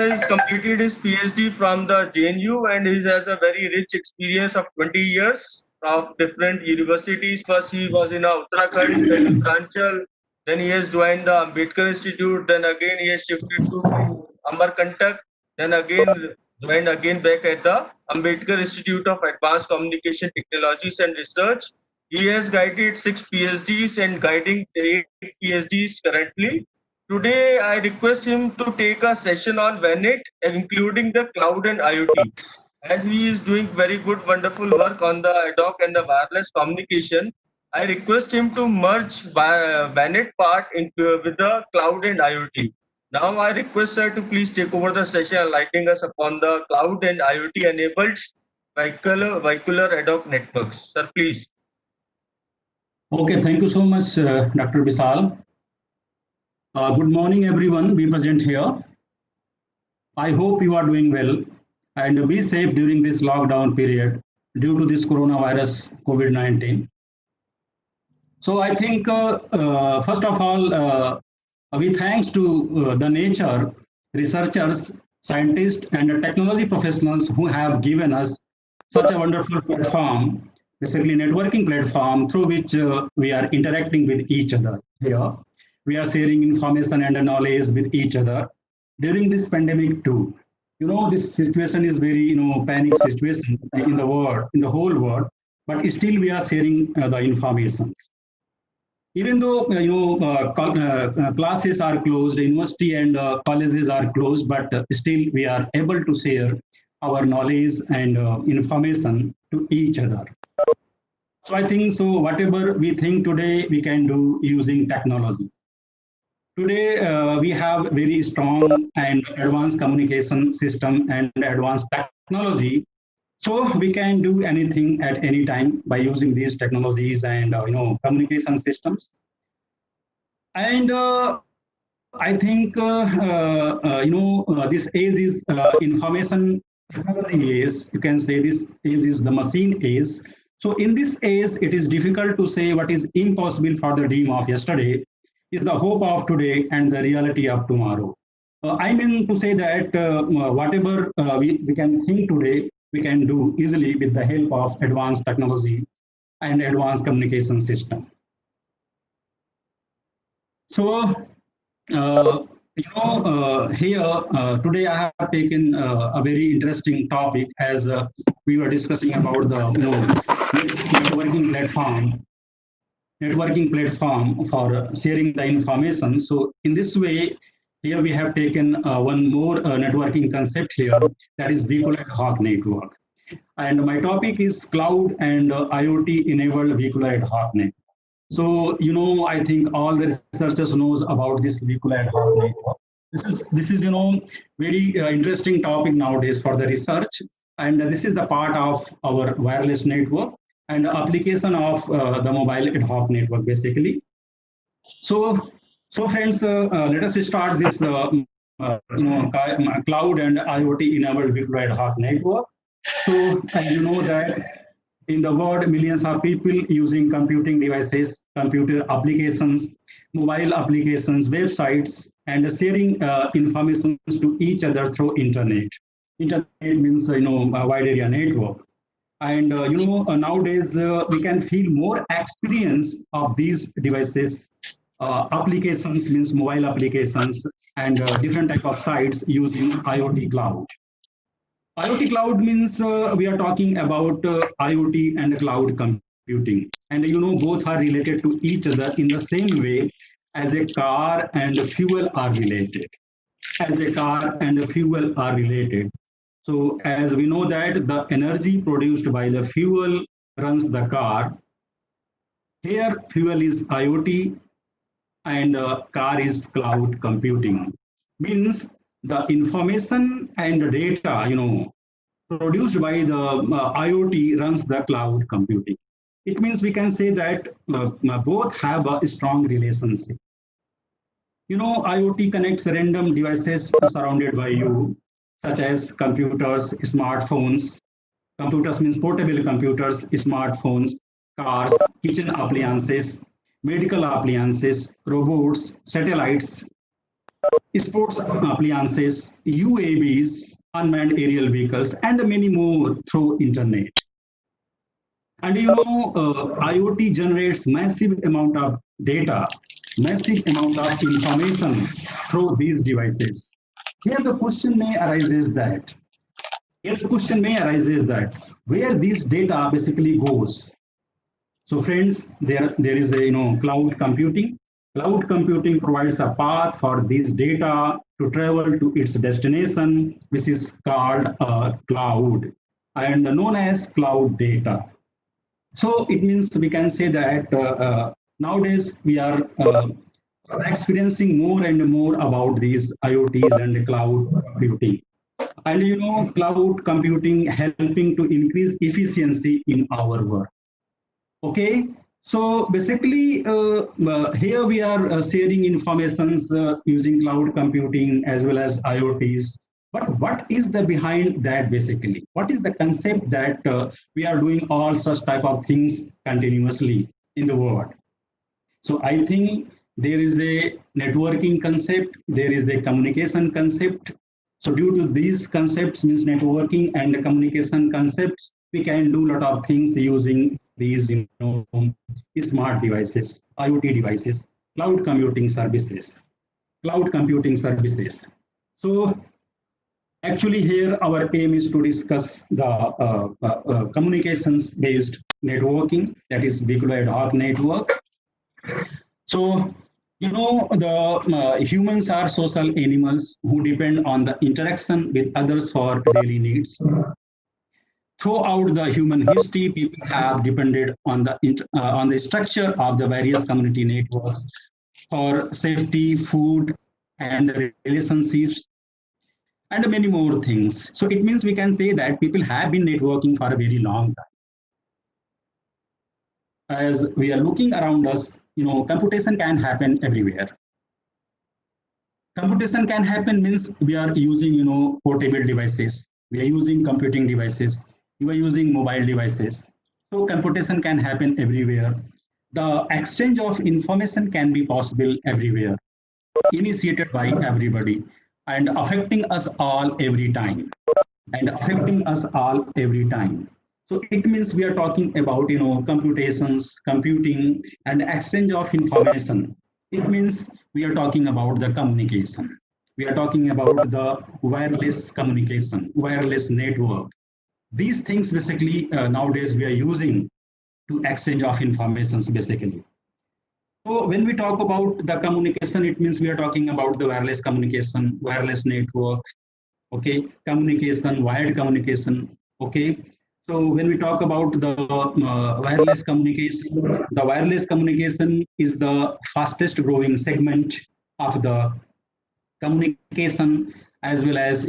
has completed his PhD from the JNU and he has a very rich experience of 20 years of different universities. First, he was in Uttarakhand, then Uttaranchal, then he has joined the Ambedkar Institute, then again he has shifted to Amarkantak, then again joined again back at the Ambedkar Institute of Advanced Communication Technologies and Research. He has guided 6 PhDs and guiding 8 PhDs currently. Today, I request him to take a session on VANET, including the cloud and IoT. As he is doing very good, wonderful work on the ad hoc and the wireless communication, I request him to merge VANET part with the cloud and IoT. Now, I request sir to please take over the session, enlightening us upon the cloud and IoT enabled vehicular ad hoc networks. Sir, please. Okay, thank you so much, Dr. Bisal. Good morning, everyone. We present here. I hope you are doing well and be safe during this lockdown period due to this coronavirus COVID-19. So I think, first of all, we thanks to the nature researchers, scientists, and technology professionals who have given us such a wonderful platform, basically networking platform through which we are interacting with each other here. We are sharing information and knowledge with each other during this pandemic too. You know, this situation is very, panic situation in the world, in the whole world, but still we are sharing the informations. Even though, classes are closed, university and colleges are closed, but still we are able to share our knowledge and information to each other. So I think so whatever we think today, we can do using technology. Today, we have very strong and advanced communication system and advanced technology. So we can do anything at any time by using these technologies and communication systems. And I think this age is information technology age. You can say this age is the machine age. So in this age, it is difficult to say what is impossible for the dream of yesterday is the hope of today and the reality of tomorrow. I mean to say that whatever we can think today, we can do easily with the help of advanced technology and advanced communication system. So, here today I have taken a very interesting topic as we were discussing about the networking platform for sharing the information. So in this way, here we have taken one more networking concept here, that is vehicle ad hoc network. And my topic is cloud and IoT enabled vehicle ad hoc network. So, I think all the researchers knows about this vehicle ad hoc network. This is very interesting topic nowadays for the research. And this is the part of our wireless network and application of the mobile ad hoc network, basically. So friends, let us start this cloud and IoT enabled vehicle ad hoc network. So as you know that in the world, millions of people using computing devices, computer applications, mobile applications, websites, and sharing information to each other through internet. Internet means a wide area network. And nowadays we can feel more experience of these devices. Applications means mobile applications and different type of sites using IoT cloud. IoT cloud means we are talking about IoT and cloud computing. And both are related to each other in the same way as a car and fuel are related. As a car and fuel are related. So as we know that the energy produced by the fuel runs the car. Here fuel is IoT and car is cloud computing. Means the information and data, produced by the IoT runs the cloud computing. It means we can say that both have a strong relationship. IoT connects random devices surrounded by you, such as computers, smartphones. Computers means portable computers, smartphones, cars, kitchen appliances, medical appliances, robots, satellites, sports appliances, UAVs, unmanned aerial vehicles, and many more through internet. And IoT generates massive amount of data, massive amount of information through these devices. Here the question may arises that where this data basically goes. So friends, there is a cloud computing. Cloud computing provides a path for this data to travel to its destination, which is called cloud and known as cloud data. So it means we can say that nowadays we are experiencing more and more about these IoTs and cloud computing. And cloud computing helping to increase efficiency in our work. Okay, so basically here we are sharing informations using cloud computing as well as IoTs. But what is the behind that basically? What is the concept that we are doing all such type of things continuously in the world? So I think there is a networking concept, there is a communication concept. So due to these concepts, means networking and communication concepts, we can do a lot of things using these smart devices, IoT devices, cloud computing services. So actually here our aim is to discuss the communications based networking, that is vehicular ad hoc network. So the humans are social animals who depend on the interaction with others for daily needs. Throughout the human history, people have depended on the structure of the various community networks for safety, food, and relationships, and many more things. So it means we can say that people have been networking for a very long time. As we are looking around us, computation can happen everywhere. Computation can happen means we are using, portable devices. We are using computing devices. We are using mobile devices. So computation can happen everywhere. The exchange of information can be possible everywhere, initiated by everybody and affecting us all every time. So it means we are talking about, computations, computing, and exchange of information. It means we are talking about the communication. We are talking about the wireless communication, wireless network. These things basically nowadays we are using to exchange of informations basically. So when we talk about the communication, it means we are talking about the wireless communication, wireless network, okay, communication, wired communication, okay. So when we talk about the wireless communication is the fastest growing segment of the communication as well as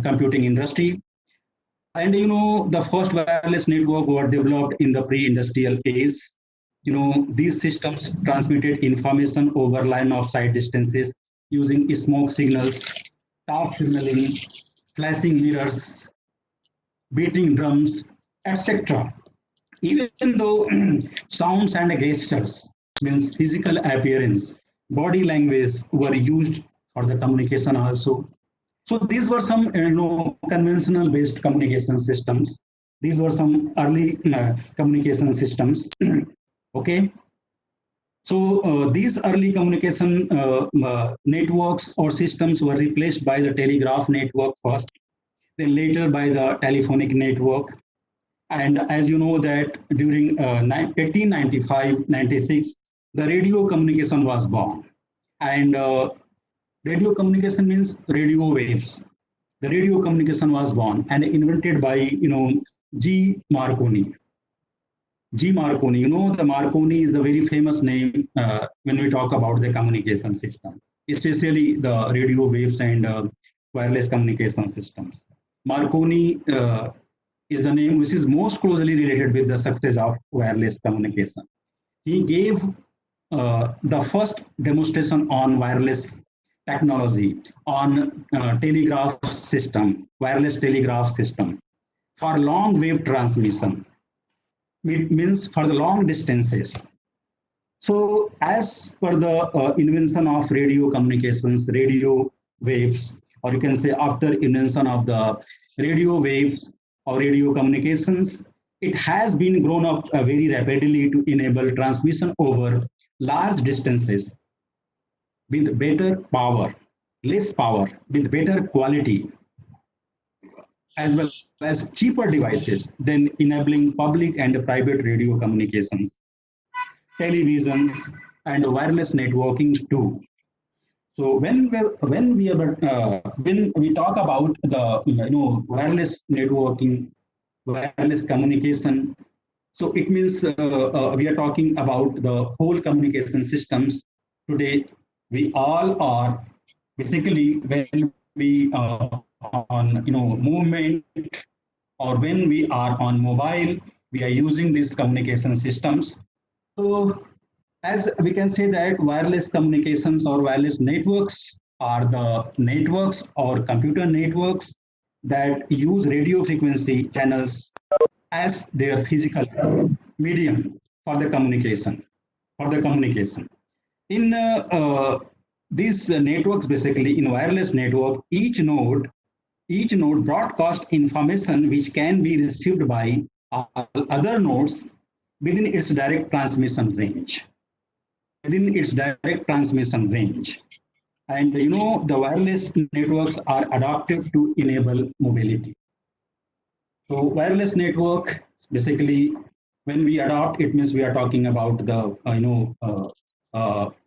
computing industry. And the first wireless network were developed in the pre-industrial age. These systems transmitted information over line of sight distances using smoke signals, task signaling, flashing mirrors, beating drums, etc. Even though sounds and gestures, means physical appearance, body language were used for the communication also. So these were some conventional based communication systems. These were some early communication systems. Okay. So these early communication networks or systems were replaced by the telegraph network first, then later by the telephonic network. And as you know that during 1895-96, the radio communication was born. And radio communication means radio waves. The radio communication was born and invented by, G. Marconi. G. Marconi, the Marconi is a very famous name when we talk about the communication system, especially the radio waves and wireless communication systems. Marconi is the name which is most closely related with the success of wireless communication. He gave the first demonstration on wireless technology on telegraph system, wireless telegraph system for long wave transmission. It means for the long distances. So, as per the invention of radio communications, radio waves, or you can say after invention of the radio waves or radio communications, it has been grown up very rapidly to enable transmission over large distances with better power, less power, with better quality, as well as cheaper devices than enabling public and private radio communications, televisions, and wireless networking too. So when we talk about the wireless networking, wireless communication, so it means we are talking about the whole communication systems. Today, we all are basically when we on movement or when we are on mobile, we are using these communication systems. So as we can say that wireless communications or wireless networks are the networks or computer networks that use radio frequency channels as their physical medium for the communication. In these networks, basically in wireless network, each node broadcast information which can be received by other nodes within its direct transmission range. Within its direct transmission range. And the wireless networks are adapted to enable mobility. So wireless network, basically, when we adopt, it means we are talking about the,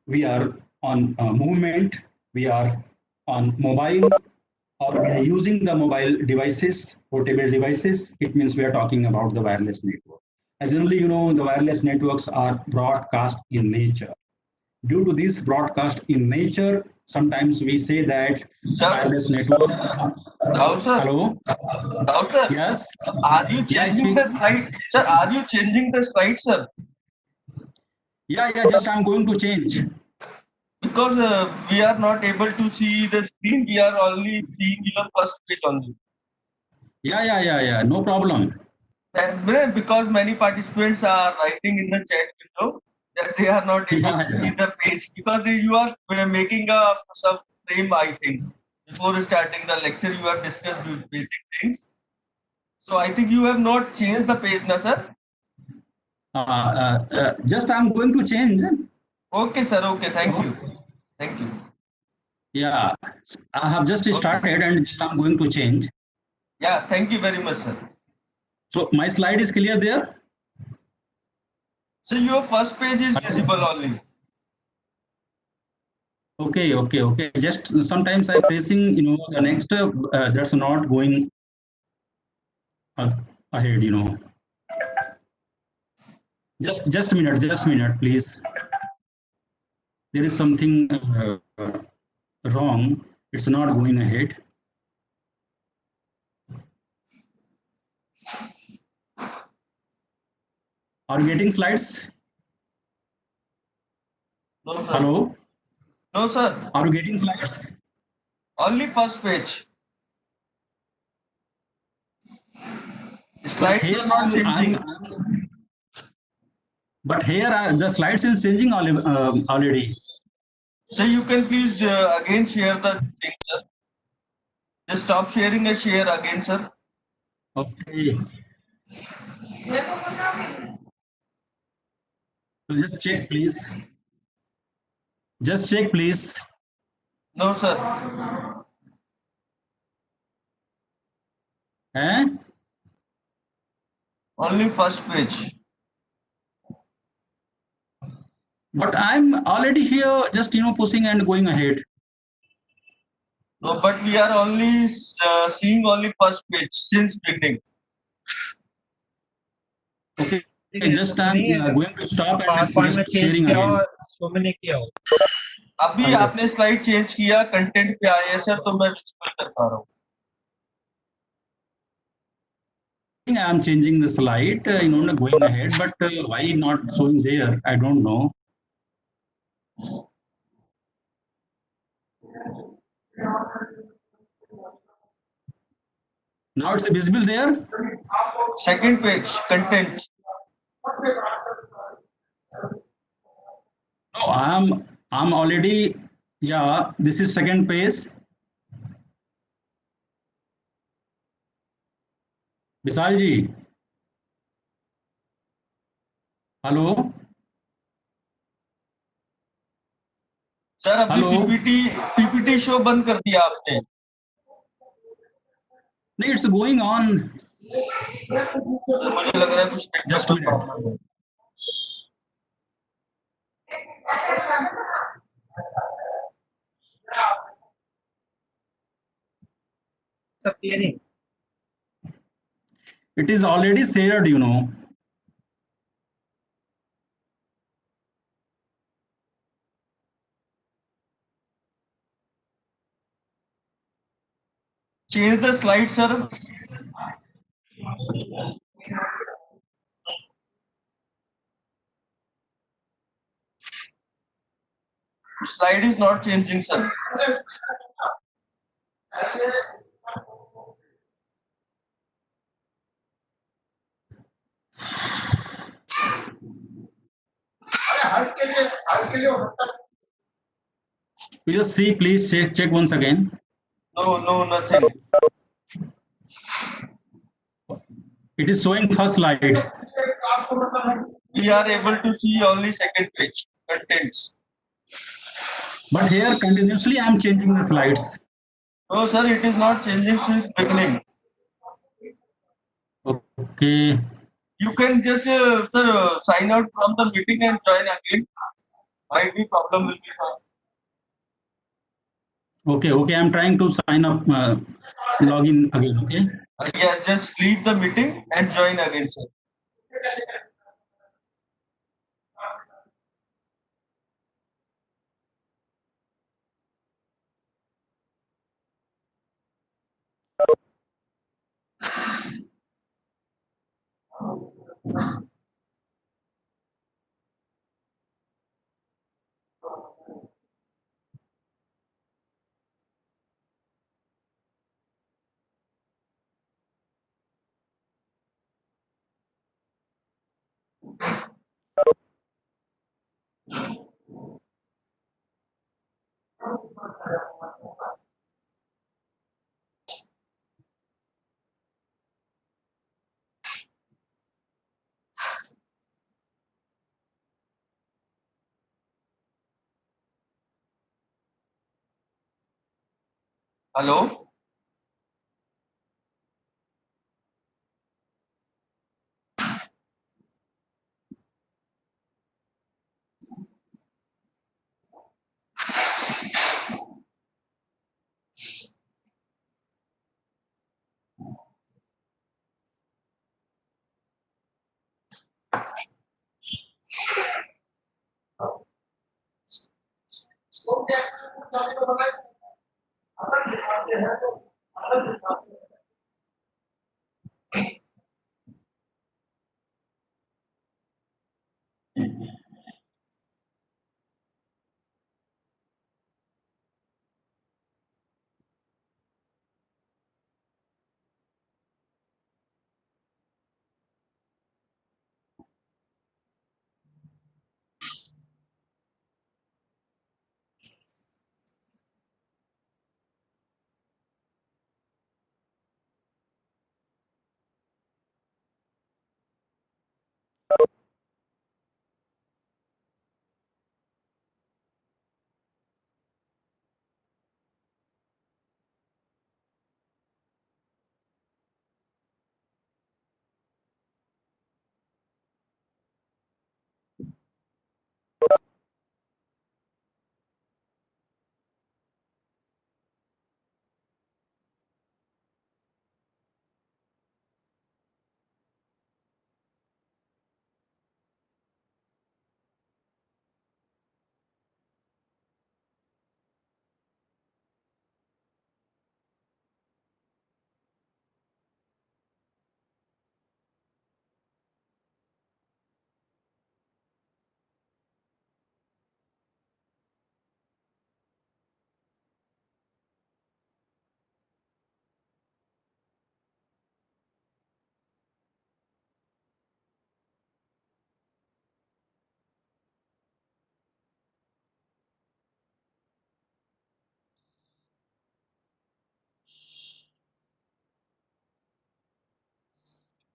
we are on movement, we are on mobile, or we are using the mobile devices, portable devices. It means we are talking about the wireless network. As generally, the wireless networks are broadcast in nature. Due to this broadcast in nature, sometimes we say that Sir, wireless network. now, sir, Hello? now, sir, Yes? are you Yeah, changing speak. the slide? Sir, are you changing the slide, sir? Yeah, just I'm going to change. Because we are not able to see the screen, we are only seeing your first page only. Yeah. No problem. Because many participants are writing in the chat window that they are not able Yeah, to see the page because you are making a some frame, I think. Before starting the lecture, you have discussed basic things. So I think you have not changed the page, na sir? just I'm going to change. Okay, sir. Okay, thank you. Thank you. Yeah, I have just Okay. started and just I'm going to change. Yeah, thank you very much, sir. So my slide is clear there. So your first page is visible only. Okay. Just sometimes I pressing, the next that's not going uh, ahead. Just a minute, please. There is something wrong. It's not going ahead. Are you getting slides? No, sir. Hello? No, sir. Are you getting slides? Only first page. But Slides here are not changing. but here the slides is changing already. So you can please again share the thing, sir. Just stop sharing and share again, sir. Okay. So just check, please. Just check, please. No, sir. Eh? Only first page. But I'm already here, just pushing and going ahead. No, but we are only seeing only first page since beginning. Okay. Just I'm going to stop and just sharing again. अभी yes. आपने slide change किया content पे आए sir तो मैं visible कर पा रहा हूँ. I'm changing the slide, going ahead, but why not showing there? I don't know. Now it's visible there. Second page, content. No, I'm already, yeah, this is second page. Vishal ji, hello sir अभी hello. PPT show बंद कर दिया आपने। नहीं, it's going on. मुझे लग रहा है कुछ जस्ट टेक्निकल मिनट। प्रॉब्लम है। सब clear. It is already shared, you know. Change the slide sir. Slide is not changing, sir. You just see, please check once again. No, nothing. It is showing first slide. We are able to see only second page contents. But here continuously I am changing the slides. No, sir, it is not changing since beginning. Okay. You can just sir, sign out from the meeting and join again. Might be problem will be found. Okay. I'm trying to sign up, log in again. Okay. Yeah, just leave the meeting and join again, sir. Hello.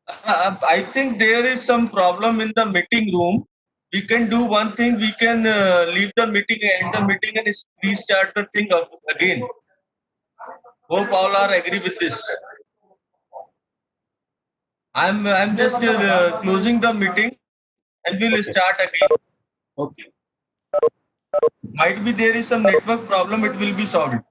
I think there is some problem in the meeting room. We can do one thing. We can leave the meeting, end the meeting, and restart the thing up again. Hope all are agree with this. I'm just closing the meeting, and we'll Okay. start again. Okay. Might be there is some network problem. It will be solved.